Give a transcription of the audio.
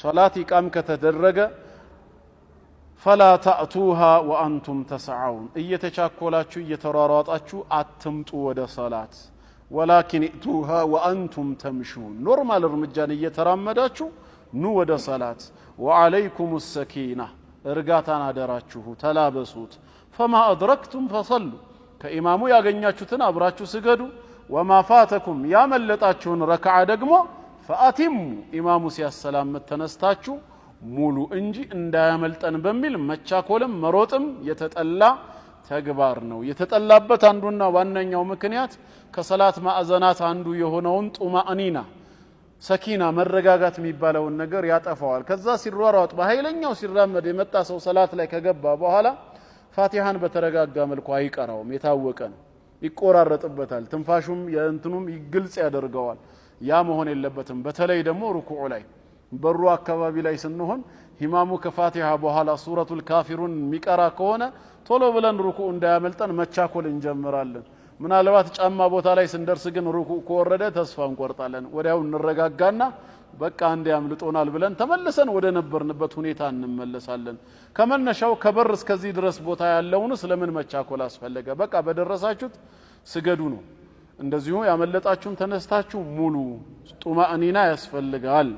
ሶላት ኢቃም ከተደረገ فلا تأتوها وأنتم تسعون እየተቻኮላችሁ እየተሯሯጣችሁ አትምጡ ወደ ሶላት ولكن ائتوها وأنتم تمشون ኖርማል እርምጃን እየተራመዳችሁ ኑ ወደ ሶላት وعليكم السكينة እርጋታን አደራችሁ ተላበሱት فما أدركتم فصلوا ከኢማሙ ያገኛችሁትን አብራችሁ ስገዱ وما فاتكم ያመለጣችሁን ረክዓ ደግሞ فأتموا ኢማሙ ሲያሰላም ተነስታችሁ ሙሉ እንጂ እንዳያመልጠን በሚል መቻኮልም መሮጥም የተጠላ ተግባር ነው የተጠላበት አንዱና ዋነኛው ምክንያት ከሰላት ማዕዘናት አንዱ የሆነውን ጡማእኒና ሰኪና መረጋጋት የሚባለው ነገር ያጠፋዋል ከዛ ሲሯሯጥ በኃይለኛው ሲራመድ የመጣ ሰው ሰላት ላይ ከገባ በኋላ ፋቲሃን በተረጋጋ መልኩ አይቀራውም የታወቀ ነው ይቆራረጥበታል ትንፋሹም የእንትኑም ይግልጽ ያደርገዋል ያ መሆን የለበትም በተለይ ደግሞ ሩኩዑ ላይ በሩ አካባቢ ላይ ስንሆን ኢማሙ ከፋቲሃ በኋላ ሱረቱል ካፊሩን ሚቀራ ከሆነ ቶሎ ብለን ሩኩዕ እንዳያመልጠን መቻኮል እንጀምራለን ምናልባት ጫማ ቦታ ላይ ስንደርስ ግን ሩኩዕ ከወረደ ተስፋ እንቆርጣለን ወዲያው እንረጋጋና በቃ አንዴ ያምልጦናል ብለን ተመልሰን ወደ ነበርንበት ሁኔታ እንመለሳለን ከመነሻው ከበር እስከዚህ ድረስ ቦታ ያለውን ስለምን መቻኮል አስፈለገ በቃ በደረሳችሁት ስገዱ ነው እንደዚሁ ያመለጣችሁን ተነስታችሁ ሙሉ ጡማእኒና ያስፈልጋል